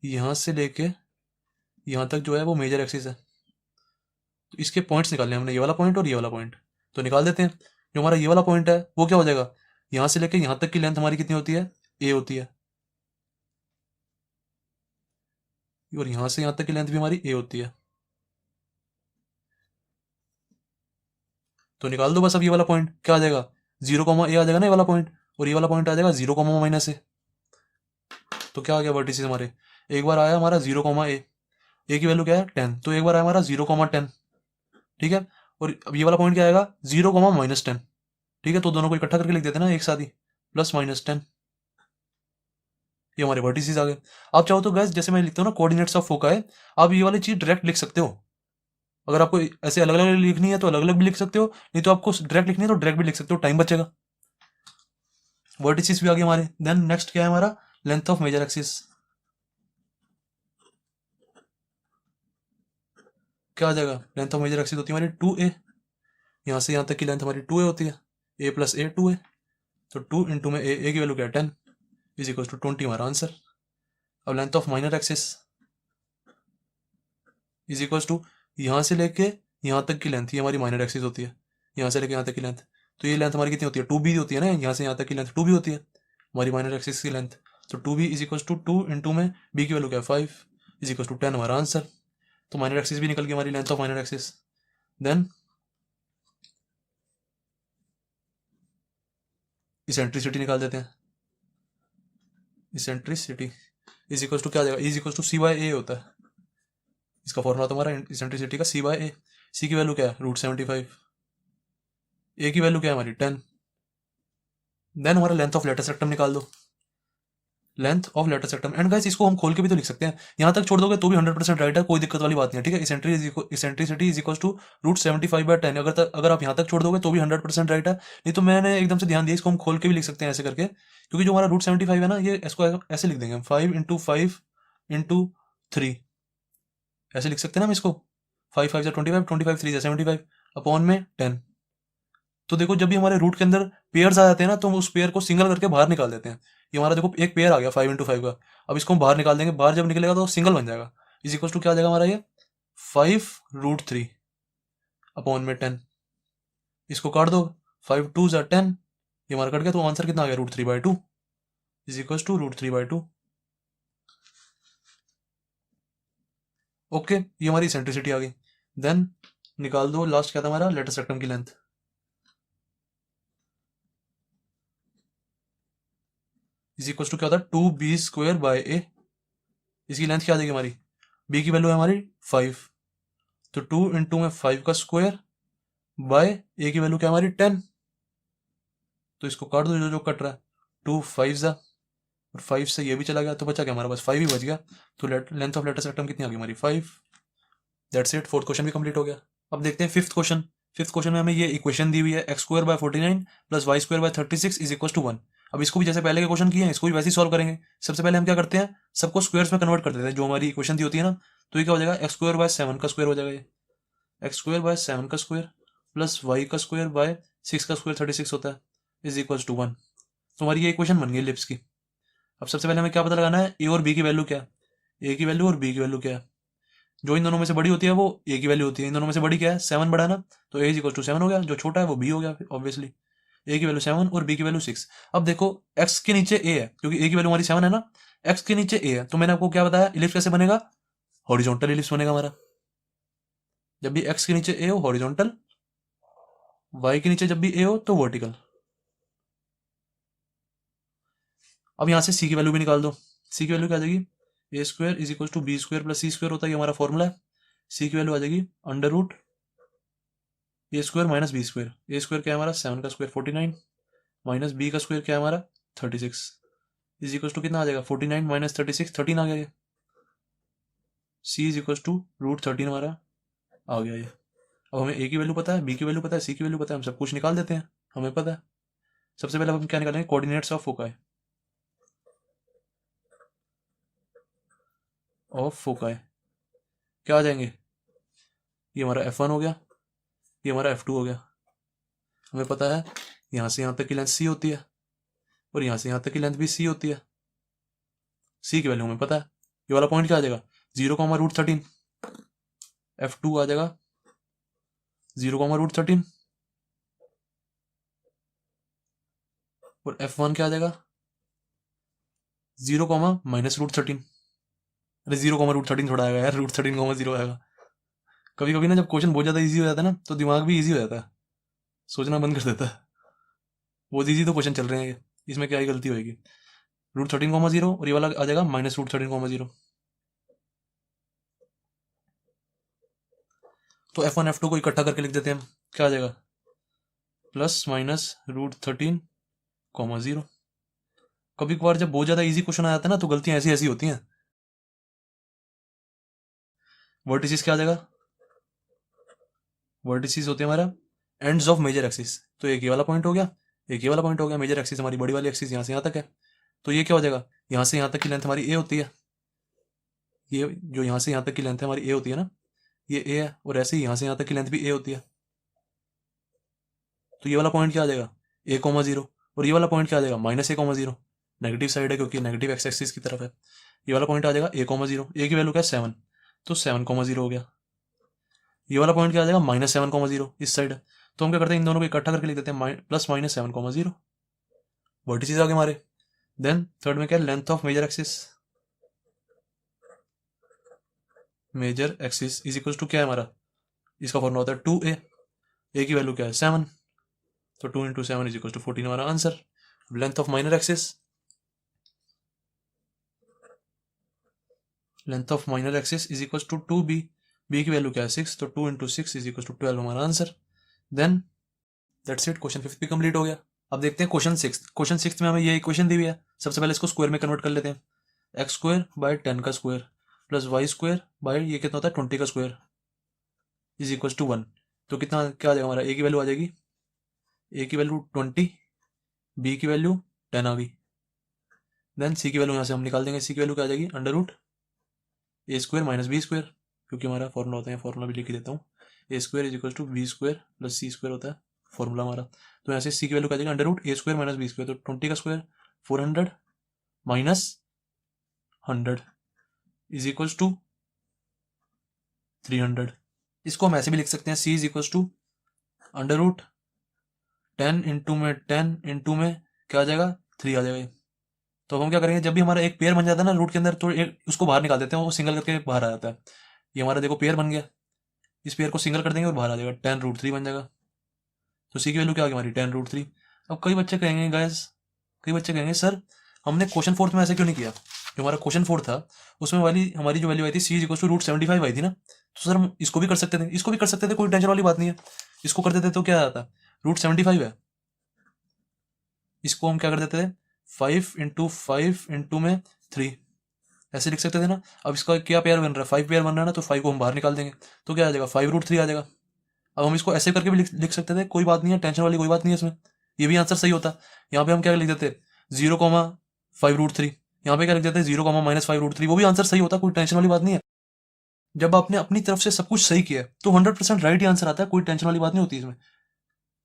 यहाँ से लेके यहाँ तक जो है वो मेजर एक्सिस है। तो इसके पॉइंट्स निकालने हमने, ये वाला पॉइंट और ये वाला पॉइंट, तो निकाल देते हैं। जो हमारा ये वाला पॉइंट है वो क्या हो जाएगा, यहाँ से लेके यहाँ तक की लेंथ हमारी कितनी होती है, ए होती है, और यहाँ से यहाँ तक की लेंथ भी हमारी ए होती है, तो निकाल दो बस। अब ये वाला पॉइंट क्या आ जाएगा 0, ए आ जाएगा ना ये वाला पॉइंट, और ये वाला पॉइंट आ जाएगा 0, -ए। तो क्या आ गया वर्टिसेस हमारे, एक बार आया हमारा 0, ए की वैल्यू क्या है 10, तो एक बार आया हमारा 0, 10, ठीक है। और अब ये वाला पॉइंट क्या आएगा 0, -10, ठीक है। तो दोनों को इकट्ठा करके लिख देते हैं ना एक साथ ही, +-10, ये हमारे वर्टिसेस आ गए। आप चाहो तो गैस जैसे मैं लिखता हूँ ना कोऑर्डिनेट्स ऑफ फोकाई, आप ये वाली चीज डायरेक्ट लिख सकते हो। अगर आपको ऐसे अलग अलग लिखनी है तो अलग अलग भी लिख सकते हो, नहीं तो आपको डायरेक्ट लिखनी है तो डायरेक्ट भी लिख सकते हो, टाइम बचेगा। वर्टिसेस भी आ गए हमारे। देन नेक्स्ट क्या है हमारा, लेंथ ऑफ मेजर एक्सिस। क्या आ जाएगा, लेंथ ऑफ मेजर एक्सिस होती है हमारी 2a, यहाँ से यहाँ तक की लेंथ हमारी 2a होती है, a प्लस ए 2a, तो 2 इंटू में a की वैल्यू क्या है 10 इज इक्वल टू 20 हमारा आंसर। अब length of minor axis is equal to यहाँ से लेके यहाँ तक की लेंथ, ये हमारी माइनर एक्सिस होती है, यहाँ से लेके यहाँ तक की लेंथ, तो ये लेंथ हमारी कितनी होती है 2b होती है ना, यहाँ से यहाँ तक की लेंथ 2b होती है हमारी माइनर एक्सिस की लेंथ, तो 2b is equal to 2 into में b की वैल्यू क्या है 5 इज इक्वल टू 10 हमारा आंसर। तो माइनर एक्सिस भी निकल गई हमारी, length of minor axis. Then eccentricity निकाल देते हैं, इसेंट्रिसिटी इज इक्वल टू क्या आ जाएगा, is equal to C by A होता है, इसका फॉर्मूला तुम्हारा इसेंट्रिसिटी का सी बाय ए, सी की वैल्यू क्या है √75, ए की वैल्यू क्या है हमारी 10। देन हमारा लेंथ ऑफ लेटेस्ट रेक्टम निकाल दो, length of latus rectum. And guys इसको हम खोल के भी तो लिख सकते हैं, यहाँ तक छोड़ दोगे तो भी 100% राइट है, कोई दिक्कत वाली बात नहीं है, ठीक है। इसेंट्रिसिटी इज इक्वल टू √75/10, अगर आप यहाँ तक छोड़ दोगे तो भी 100% राइट है, नहीं तो मैंने एकदम से ध्यान दिया, इसको हम खोल के भी लिख सकते हैं ऐसे करके, क्योंकि जो हमारा √75 है ना, ये इसको ऐसे लिख देंगे हम 5 इंटू 5 इंटू 3, ऐसे लिख सकते हैं ना हम इसको, 5 5 25, 25 3 75 अपॉन में 10। तो देखो जब भी हमारे रूट के अंदर पेयर्स आ जाते हैं ना, तो हम उस पेयर को सिंगल करके बाहर निकाल देते हैं। ये हमारा देखो एक पेयर आ गया 5 इंटू 5 का, अब इसको हम बाहर निकाल देंगे, बाहर जब निकलेगा तो सिंगल बन जाएगा, इज इक्वल टू क्या आ जाएगा हमारा ये 5√3 अपॉन में 10, इसको काट दो, 5 2 ज़ा 10, ये हमारा कट गया, तो आंसर कितना आ गया √3/2 इज इक्वल टू √3/2। ओके, ये हमारी सेंट्रिसिटी आ गई। देन निकाल दो, लास्ट क्या था हमारा, लेटेस्ट रेक्टम की लेंथ, इज इक्वल टू क्या होता है 2b² इसकी लेंथ क्या आ जाएगी हमारी, b की वैल्यू है हमारी 5, तो 2 इंटू में 5 का स्क्वायर बाय a की वैल्यू क्या हमारी 10, तो इसको काट दो, जो जो कट रहा है, 2 5 ज़ा, और 5 से ये भी चला गया, तो बचा क्या हमारे पास 5 ही बच गया, तो लेंथ ऑफ लेटेस्ट रेक्टम कितनी आ गई हमारी 5। दैट्स इट, फोर्थ क्वेश्चन भी कंप्लीट हो गया। अब देखते हैं फिफ्थ क्वेश्चन। फिफ्थ क्वेश्चन में हमें ये इक्वेशन दी हुई है x²/49 plus y²/36 is equal to 1। अब इसको भी जैसे पहले के क्वेश्चन किए हैं, इसको भी वैसे ही सॉल्व करेंगे। सबसे पहले हम क्या करते हैं, सबको स्क्वायर्स में कन्वर्ट कर देते हैं, जो हमारी इक्वेशन दी होती है ना, तो ये क्या हो जाएगा x²/7 का स्क्वायर हो जाएगा, ये x²/7 का स्क्वायर प्लस y² बाय 6 का स्क्वायर 36 होता है इज इक्वल टू 1। तो हमारी ये इक्वेशन बन गई लिप्स की। अब सबसे पहले हमें क्या पता लगाना है, ए और बी की वैल्यू क्या है, ए की वैल्यू और बी की वैल्यू क्या है, जो इन दोनों में से बड़ी होती है वो ए की वैल्यू होती है, इन दोनों में से बड़ी क्या है 7 बड़ा है ना, तो ए इज इक्वल टू 7 हो गया, जो छोटा है वो बी हो गया ऑब्वियसली, ए की वैल्यू 7 और बी की वैल्यू 6। अब देखो एक्स के नीचे ए है, क्योंकि ए की वैल्यू हमारी 7 है ना, एक्स के नीचे ए है, तो मैंने आपको क्या बताया इलिप्स कैसे बनेगा, हॉरिजॉन्टल इलिप्स बनेगा हमारा। जब भी एक्स के नीचे ए हो हॉरिजॉन्टल, वाई के नीचे जब भी ए हो तो वर्टिकल। अब यहां से सी की वैल्यू भी निकाल दो, सी की वैल्यू क्या आ जाएगी, a² is equal to b² plus c² होता है, ये हमारा फॉर्मूला है। सी की वैल्यू आ जाएगी √a² माइनस b², a² क्या है हमारा 7 का स्क्वायर 49 माइनस b का स्क्वायर क्या है हमारा 36 इज इक्वल टू कितना आ जाएगा 49 माइनस 36 13 आ गया ये। c इज इक्वल टू √13 हमारा आ गया ये। अब हमें a की वैल्यू पता है, b की वैल्यू पता है, c की वैल्यू पता है, हम सब कुछ निकाल देते हैं, हमें पता है। सबसे पहले हम क्या निकालेंगे, कोऑर्डिनेट्स ऑफ फोकाई, क्या आ जाएंगे, ये हमारा f1 हो गया, ये हमारा f2 हो गया। हमें पता है यहाँ से यहाँ तक की लेंथ c होती है और यहाँ से यहाँ तक की लेंथ भी c होती है, c की वैल्यू हमें पता है। ये वाला पॉइंट क्या आ जाएगा 0, f2 आ जाएगा 0, और f1 क्या आ जाएगा 0, माइनस √13। अरे 0, थोड़ा आएगा यार, √13, 0 आएगा। कभी कभी ना जब क्वेश्चन बहुत ज्यादा इजी हो जाता है ना, तो दिमाग भी इजी हो जाता है, सोचना बंद कर देता है। बहुत इजी तो क्वेश्चन चल रहे हैं ये, इसमें क्या ही गलती होगी। √13, 0 और ये वाला आ जाएगा माइनस √13, 0। तो f1 f2 को इकट्ठा करके लिख देते हैं हम, क्या आ जाएगा प्लस माइनस √13, 0। कभी कभार जब बहुत ज्यादा इजी क्वेश्चन आ जाता है ना, तो गलतियां ऐसी ऐसी होती हैं। वर्टिसेस क्या आ जाएगा, वर्टिसेस होते हैं हमारा एंड्स ऑफ मेजर एक्सिस, तो एक ये वाला पॉइंट हो गया, एक ये वाला पॉइंट हो गया। मेजर एक्सिस हमारी बड़ी वाली एक्सिस यहाँ से यहाँ तक है, तो ये क्या हो जाएगा, यहाँ से यहाँ तक की लेंथ हमारी ए होती है, ये जो यहाँ से यहाँ तक की लेंथ है हमारी ए होती है ना, ये ए है, और ऐसे ही यहाँ से यहाँ तक की लेंथ भी ए होती है। तो ये वाला पॉइंट क्या आ जाएगा, ए कोमा जीरो, और ये वाला पॉइंट क्या आ जाएगा, माइनस ए कोमा जीरो, नेगेटिव साइड है क्योंकि नेगेटिव एक्स एक्सिस की तरफ है। ये वाला पॉइंट आ जाएगा ए कोमा जीरो, ए की वैल्यू क्या है 7, तो 7 कोमा जीरो हो गया। ये वाला पॉइंट क्या आ जाएगा, माइनस 7 कोमा जीरो, इस साइड है। तो हम क्या करते हैं, इन दोनों को इकट्ठा करके लिख देते हैं, plus minus 7 comma zero, vertices आगे हमारे। देन थर्ड में क्या है, length of major axis, major axis is equal to क्या है हमारा, इसका फॉर्मूला होता है 2a, ए की वैल्यू क्या है 7, तो 2 इंटू 7 इज इक्वल टू 14 हमारा answer. Length of minor axis, length of minor axis is equal to 2b, b की वैल्यू क्या है 6, तो 2 इंटू 6 इज इक्वल टू 12 हमारा answer. Then that's it, question 5 भी कंप्लीट हो गया। अब देखते हैं क्वेश्चन 6। क्वेश्चन 6 में हमें ये इक्वेशन दी हुई है। सबसे पहले इसको स्क्वायर में कन्वर्ट कर लेते हैं, एक्स स्क्वायर बाय 10 का square plus y square by ये कितना होता है 20 का स्क्वायर इज इक्वल टू 1। तो कितना क्या आ जाएगा हमारा, ए की वैल्यू आ जाएगी, ए की वैल्यू 20, बी की वैल्यू 10 आ गई। देन सी की वैल्यू यहाँ से हम निकाल देंगे, सी की वैल्यू क्या आ जाएगी, under root A square minus B square, क्योंकि हमारा फॉर्मूला होता है, फॉर्मूला भी लिख देता हूँ, A square is equal to B square plus C square होता है फॉर्मूला हमारा। तो यहाँ से सी की वैल्यू क्या आ जाएगी, under root A square minus B square, तो 20 का स्क्वायर 400 माइनस 100 इज इक्वल टू 300। इसको हम ऐसे भी लिख सकते हैं, C is equal to under root 10 into में क्या आ जाएगा 3 आ जाएगा। तो अब हम क्या करेंगे, जब भी हमारा एक पेयर बन जाता है ना रूट के अंदर, तो एक उसको बाहर निकाल देते हैं, वो सिंगल करके बाहर आ जाता है। ये हमारा देखो पेयर बन गया, इस पेयर को सिंगल कर देंगे और बाहर आ जाएगा 10√3 बन जाएगा। तो सी की वैल्यू क्या आ गई हमारी 10√3। अब कई बच्चे कहेंगे गाइस, कई बच्चे कहेंगे सर हमने क्वेश्चन 4 में ऐसे क्यों नहीं किया, जो हमारा क्वेश्चन 4 था उसमें वाली हमारी जो वैल्यू आई थी सी इज इक्वल टू √75 आई थी ना, तो सर हम इसको भी कर सकते थे, इसको भी कर सकते थे, कोई टेंशन वाली बात नहीं है। इसको कर देते तो क्या आता, √75 है, इसको हम क्या कर देते थे 5 में 3 ऐसे लिख सकते थे ना। अब इसका क्या पेयर बन रहा है, 5 पेयर बन रहा है ना, तो 5 को हम बाहर निकाल देंगे, तो क्या आ जाएगा 5√3 आ जाएगा। अब हम इसको ऐसे करके भी लिख सकते थे, कोई बात नहीं है, टेंशन वाली कोई बात नहीं है इसमें, ये भी आंसर सही होता। यहाँ पे हम क्या लिख देते 0,5√3, यहाँ पे क्या लिख देते 0,-5√3, वो भी आंसर सही होता, कोई टेंशन वाली बात नहीं है। जब आपने अपनी तरफ से सब कुछ सही किया है तो 100% राइट ही आंसर आता है, कोई टेंशन वाली बात नहीं होती इसमें।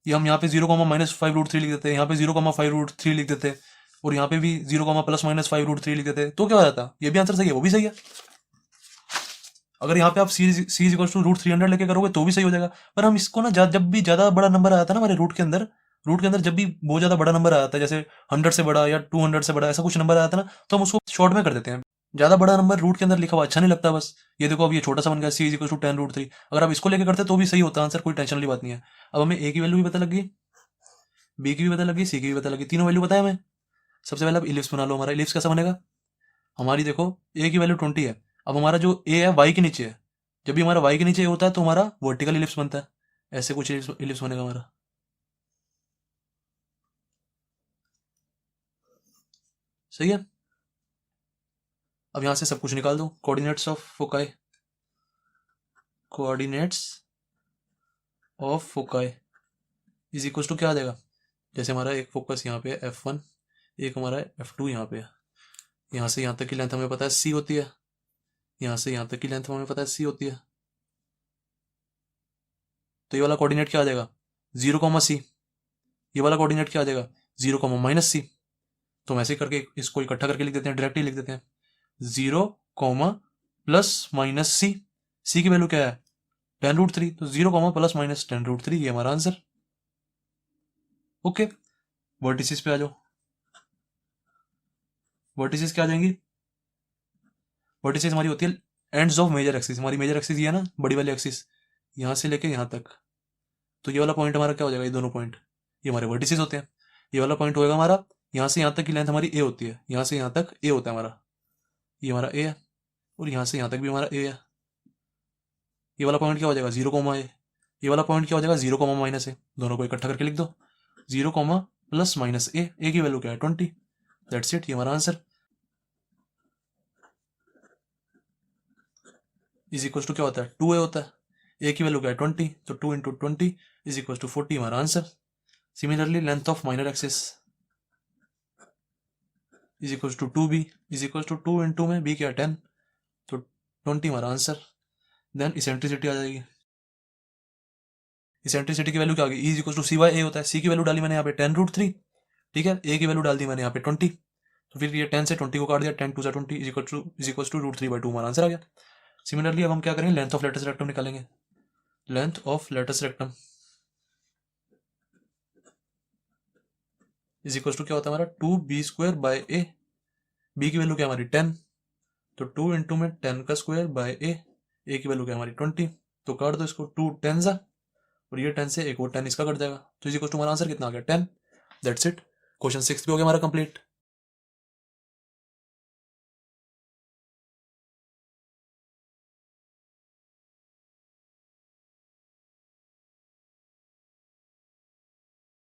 ये हम यहाँ पे 0,-5√3 लिख देते हैं, यहाँ पे 0,5√3 लिख देते हैं, और यहाँ पे भी 0,+-5√3 लिख देते हैं, तो क्या हो जाता, ये भी आंसर सही है, वो भी सही है। अगर यहाँ पे आप सी इक्वल टू √300 लेके करोगे तो भी सही हो जाएगा। पर हम इसको ना जब भी ज्यादा बड़ा नंबर आता है ना हमारे रूट के अंदर जब भी बहुत ज्यादा बड़ा नंबर आता है, जैसे 100 से बड़ा या 200 से बड़ा ऐसा कुछ नंबर आता है ना, तो हम उसको शॉर्ट में कर देते हैं। ज्यादा बड़ा नंबर रूट के अंदर लिखा हुआ अच्छा नहीं लगता। बस ये देखो, अब ये छोटा सा बन गया सी इक्वल टू 10√3, अगर आप इसको लेके करते तो भी सही होता आंसर, कोई टेंशन वाली बात नहीं है। अब हमें ए की वैल्यू भी पता लग गई, बी की भी पता लगी, सी की भी पता लगी, तीनों वैल्यू पता है हमें। सबसे पहले अब इलिप्स बना लो। हमारा इलिप्स कैसा बनेगा, हमारी देखो ए की वैल्यू 20 है, अब हमारा जो ए है वाई के नीचे है, जब भी हमारा वाई के नीचे होता है तो हमारा वर्टिकल इलिप्स बनता है, ऐसे कुछ इलिप्स बनेगा हमारा। सही है। अब यहां से सब कुछ निकाल दो, coordinates of foci, coordinates of foci is equal to क्या आ जाएगा, जैसे हमारा एक फोकस यहाँ पे है F1, एक हमारा F2 यहाँ पे है, यहाँ से यहाँ तक की लेंथ हमें पता है C होती है, यहाँ से यहाँ तक की लेंथ हमें पता है C होती है, तो ये वाला कोऑर्डिनेट क्या आ जाएगा 0,C, ये वाला कोऑर्डिनेट क्या आ जाएगा 0,-C। तो हम ऐसे करके इसको इकट्ठा करके लिख देते हैं, डायरेक्टली लिख देते हैं 0,+-C, C की वैल्यू क्या है 10√3, तो 0,+-10√3 ये हमारा आंसर। ओके, वर्टिसेस पे आ जाओ। वर्टिसेस क्या आ जाएंगी, वर्टिसेस हमारी होती है एंड्स ऑफ मेजर एक्सिस। हमारी मेजर एक्सिस ये है ना, बड़ी वाली एक्सिस, यहाँ से लेके यहाँ तक, तो ये वाला पॉइंट हमारा क्या हो जाएगा, ये दोनों पॉइंट ये हमारे वर्टिसेस होते हैं। ये वाला पॉइंट होएगा हमारा, यहाँ से यहाँ तक की लेंथ हमारी ए होती है, यहाँ से यहाँ तक ए होता है हमारा, ये हमारा ए है, और यहाँ से यहाँ तक भी हमारा ए है। ये वाला पॉइंट क्या हो जाएगा 0,ए, ये वाला पॉइंट क्या हो जाएगा 0,-ए, दोनों को इकट्ठा करके लिख दो 0,+-ए, ए की वैल्यू क्या है 20। दैट्स इट, ये हमारा आंसर। इज इक्वल टू क्या होता है 2a होता है, ए की वैल्यू क्या है 20, तो 2 इंटू 20 इज इक्वल टू 40 हमारा answer. Similarly length of minor axis is equal to 2b is equal to 2 into में b क्या 10, तो 20 हमारा आंसर। देन इसेंट्रिसिटी आ जाएगी। इसेंट्रिसिटी की वैल्यू क्या होगी, E equal to C by A होता है। सी की वैल्यू डाली मैंने यहाँ पे 10√3, ठीक है। ए की वैल्यू डाल दी मैंने यहाँ पे 20, तो फिर ये 10 से 20 को काट दिया, 10 2 20 इज इक्वल टू √3/2 हमारा आंसर आ गया। सिमिलरली अब हम क्या करेंगे, लेंथ ऑफ लेटेस्ट रेक्टम निकालेंगे। Length of latus rectum is equal to क्या होता है हमारा 2b² बी की वैल्यू क्या हमारी 10, तो 2 इंटू में 10 का स्क्वायर बाय ए की वैल्यू क्या हमारी 20, तो काट दो इसको, 2 10 और ये 10 से एक और 10 इसका कट जाएगा, तो इज इक्वल टू हमारा आंसर कितना आ गया 10। That's it. क्वेश्चन 6 भी हो गया हमारा कंप्लीट।